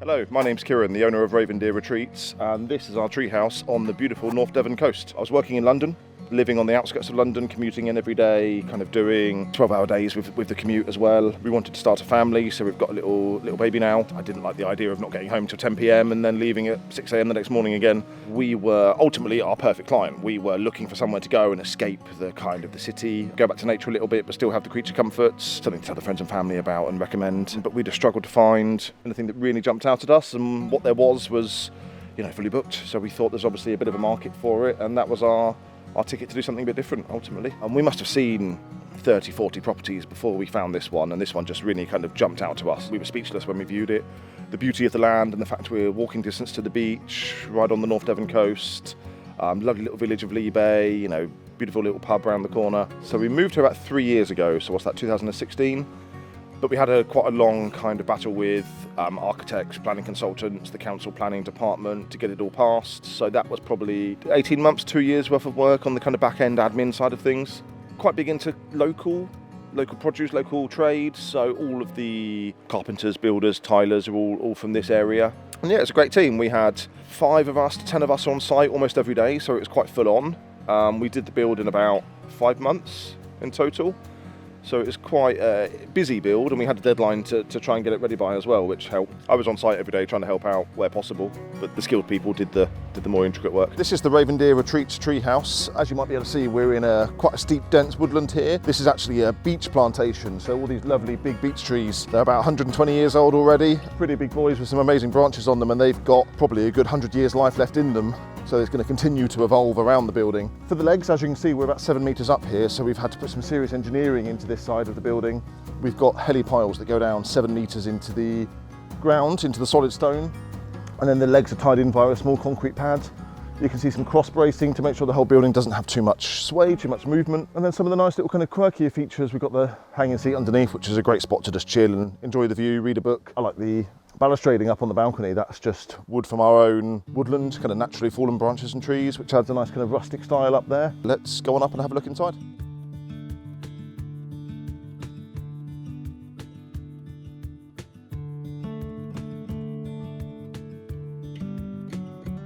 Hello, my name's Kieran, the owner of Ravendere Retreats, and this is our treehouse on the beautiful North Devon coast. I was working in London, living on the outskirts of London, commuting in every day, kind of doing 12-hour days with the commute as well. We wanted to start a family, so we've got a little baby now. I didn't like the idea of not getting home till 10 p.m. and then leaving at 6 a.m. the next morning again. We were ultimately our perfect client. We were looking for somewhere to go and escape the kind of the city, go back to nature a little bit, but still have the creature comforts, something to tell the friends and family about and recommend. But we just struggled to find anything that really jumped out at us, and what there was, fully booked. So we thought there's obviously a bit of a market for it, and that was our ticket to do something a bit different, ultimately. And we must have seen 30, 40 properties before we found this one, and this one just really kind of jumped out to us. We were speechless when we viewed it. The beauty of the land and the fact we're walking distance to the beach, right on the North Devon coast, lovely little village of Lee Bay, beautiful little pub around the corner. So we moved here about 3 years ago, so what's that, 2016? But we had quite a long kind of battle with architects, planning consultants, the council planning department to get it all passed. So that was probably 18 months, 2 years worth of work on the kind of back-end admin side of things. Quite big into local produce, local trade. So all of the carpenters, builders, tilers are all from this area. And yeah, it's a great team. We had 5 of us to 10 of us on site almost every day, so it was quite full on. We did the build in about 5 months in total. So it was quite a busy build, and we had a deadline to try and get it ready by as well, which helped. I was on site every day trying to help out where possible, but the skilled people did the more intricate work. This is the Ravendere Retreats treehouse. As you might be able to see, we're in quite a steep, dense woodland here. This is actually a beech plantation, so all these lovely big beech trees. They're about 120 years old already. Pretty big boys with some amazing branches on them, and they've got probably a good 100 years life left in them. So it's going to continue to evolve around the building. For the legs, as you can see, we're about 7 metres up here, so we've had to put some serious engineering into this side of the building. We've got heli piles that go down 7 metres into the ground, into the solid stone, and then the legs are tied in via a small concrete pad. You can see some cross bracing to make sure the whole building doesn't have too much sway, too much movement. And then some of the nice little kind of quirkier features. We've got the hanging seat underneath, which is a great spot to just chill and enjoy the view, read a book. I like the balustrading up on the balcony. That's just wood from our own woodland, kind of naturally fallen branches and trees, which adds a nice kind of rustic style up there. Let's go on up and have a look inside.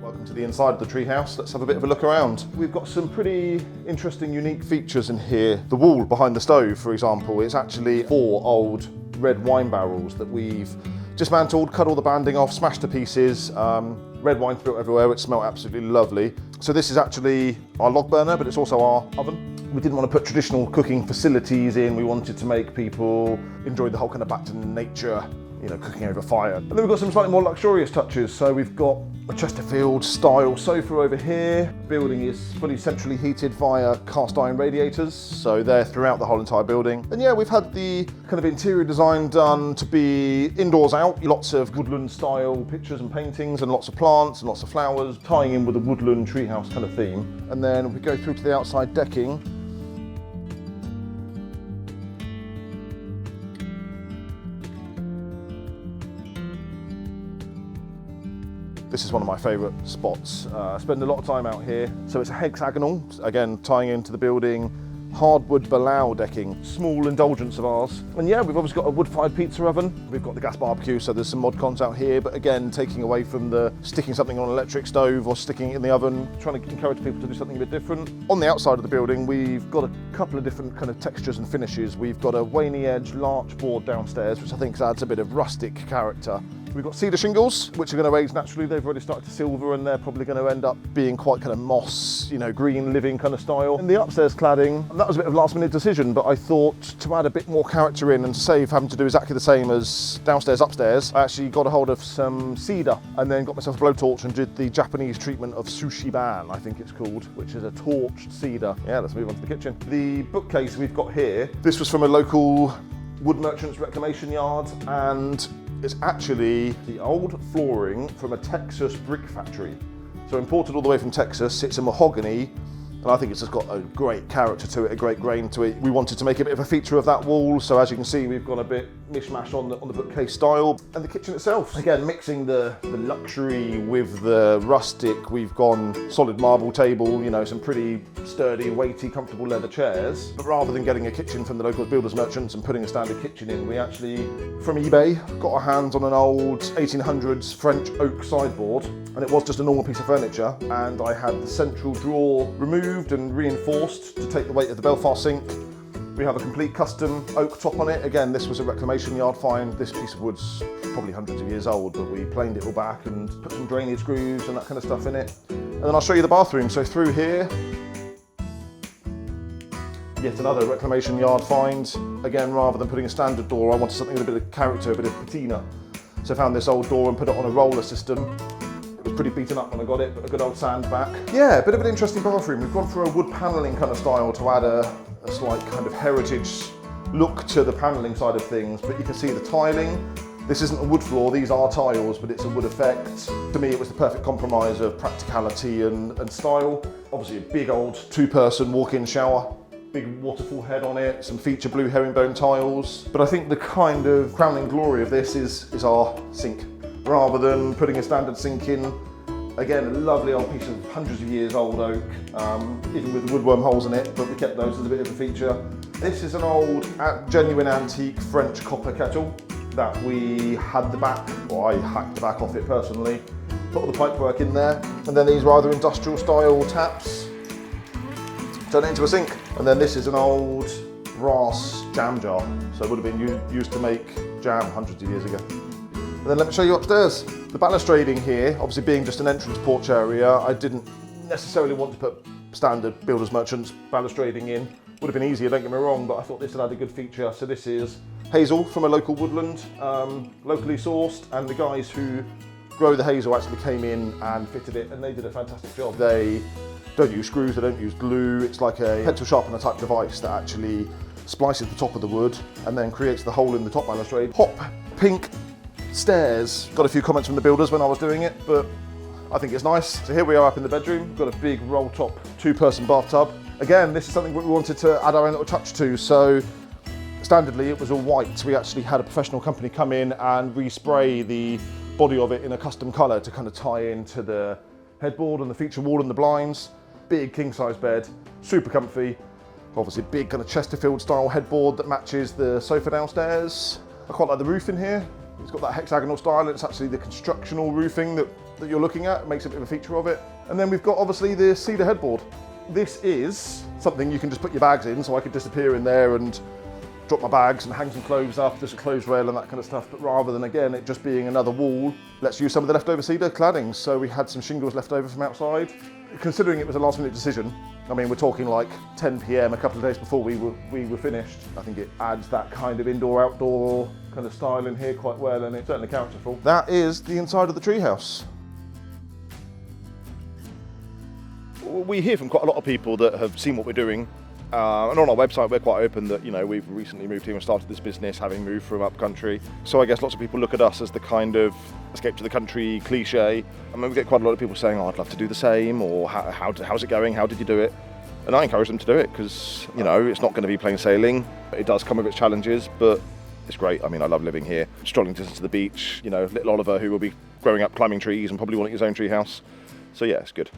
Welcome to the inside of the treehouse. Let's have a bit of a look around. We've got some pretty interesting, unique features in here. The wall behind the stove, for example, is actually 4 old red wine barrels that we've dismantled, cut all the banding off, smashed to pieces. Red wine spilt everywhere, which smelled absolutely lovely. So this is actually our log burner, but it's also our oven. We didn't want to put traditional cooking facilities in. We wanted to make people enjoy the whole kind of back to nature, cooking over fire. And then we've got some slightly more luxurious touches. So we've got a Chesterfield style sofa over here. The building is fully centrally heated via cast iron radiators, so they're throughout the whole entire building. And yeah, we've had the kind of interior design done to be indoors out. Lots of woodland style pictures and paintings, and lots of plants and lots of flowers, tying in with a woodland treehouse kind of theme. And then we go through to the outside decking. This is one of my favourite spots. I spend a lot of time out here. So it's a hexagonal, again, tying into the building, hardwood balau decking, small indulgence of ours. And yeah, we've obviously got a wood-fired pizza oven. We've got the gas barbecue, so there's some mod cons out here, but again, taking away from the sticking something on an electric stove or sticking it in the oven, trying to encourage people to do something a bit different. On the outside of the building, we've got a couple of different kind of textures and finishes. We've got a waney edge larch board downstairs, which I think adds a bit of rustic character. We've got cedar shingles, which are going to age naturally. They've already started to silver, and they're probably going to end up being quite kind of moss, green living kind of style. And the upstairs cladding, that was a bit of a last minute decision, but I thought to add a bit more character in and to save having to do exactly the same as downstairs, upstairs, I actually got a hold of some cedar and then got myself a blowtorch and did the Japanese treatment of sushiban, I think it's called, which is a torched cedar. Yeah, let's move on to the kitchen. The bookcase we've got here, this was from a local wood merchant's reclamation yard, and it's actually the old flooring from a Texas brick factory. So imported all the way from Texas. It's a mahogany And I think it's just got a great character to it, a great grain to it. We wanted to make a bit of a feature of that wall, so as you can see, we've got a bit mishmash on the bookcase style. And the kitchen itself, again, mixing the luxury with the rustic. We've gone solid marble table, you know, some pretty sturdy, weighty, comfortable leather chairs. But rather than getting a kitchen from the local builders merchants and putting a standard kitchen in, we actually, from eBay, got our hands on an old 1800s French oak sideboard. And it was just a normal piece of furniture. And I had the central drawer removed and reinforced to take the weight of the Belfast sink. We have a complete custom oak top on it. Again, this was a reclamation yard find. This piece of wood's probably hundreds of years old, but we planed it all back and put some drainage grooves and that kind of stuff in it. And then I'll show you the bathroom. So through here, yet another reclamation yard find. Again, rather than putting a standard door, I wanted something with a bit of character, a bit of patina. So I found this old door and put it on a roller system. Pretty beaten up when I got it, but a good old sand back. Yeah, a bit of an interesting bathroom. We've gone for a wood panelling kind of style to add a slight kind of heritage look to the panelling side of things, but you can see the tiling. This isn't a wood floor, these are tiles, but it's a wood effect. To me, it was the perfect compromise of practicality and style. Obviously a big old two-person walk-in shower. Big waterfall head on it, some feature blue herringbone tiles. But I think the kind of crowning glory of this is our sink. Rather than putting a standard sink in, again, a lovely old piece of hundreds of years old oak, even with the woodworm holes in it, but we kept those as a bit of a feature. This is an old, genuine antique French copper kettle that we had the back, or I hacked the back off it personally, put all the pipework in there, and then these rather industrial style taps, turn it into a sink. And then this is an old brass jam jar, so it would have been used to make jam hundreds of years ago. And then let me show you upstairs. The balustrading here, obviously being just an entrance porch area, I didn't necessarily want to put standard builders merchants balustrading in. Would have been easier, don't get me wrong, but I thought this had a good feature. So this is hazel from a local woodland, locally sourced, and the guys who grow the hazel actually came in and fitted it, and they did a fantastic job. They don't use screws, they don't use glue. It's like a pencil sharpener type device that actually splices the top of the wood and then creates the hole in the top balustrade. Hot pink stairs. Got a few comments from the builders when I was doing it, but I think it's nice. So here we are up in the bedroom. We've got a big roll top two-person bathtub. Again, this is something we wanted to add our own little touch to. So standardly it was all white. We actually had a professional company come in and respray the body of it in a custom colour to kind of tie into the headboard and the feature wall and the blinds. Big king-size bed, super comfy. Obviously big kind of Chesterfield style headboard that matches the sofa downstairs. I quite like the roof in here. It's got that hexagonal style, and it's actually the constructional roofing that you're looking at. It makes a bit of a feature of it. And then we've got obviously the cedar headboard. This is something you can just put your bags in, so I could disappear in there and drop my bags and hang some clothes up, there's a clothes rail and that kind of stuff. But rather than, again, it just being another wall, let's use some of the leftover cedar cladding. So we had some shingles left over from outside. Considering it was a last minute decision, I mean, we're talking like 10 PM a couple of days before we were finished. I think it adds that kind of indoor-outdoor kind of style in here quite well, and it's certainly characterful. That is the inside of the treehouse. We hear from quite a lot of people that have seen what we're doing. And on our website, we're quite open that, you know, we've recently moved here and started this business, having moved from up country. So I guess lots of people look at us as the kind of escape to the country cliche. I mean, we get quite a lot of people saying, oh, I'd love to do the same, or how's it going? How did you do it? And I encourage them to do it because, you know, it's not going to be plain sailing. It does come with its challenges, but it's great. I mean, I love living here. Strolling distance to the beach, you know, little Oliver who will be growing up climbing trees and probably wanting his own tree house. So yeah, it's good.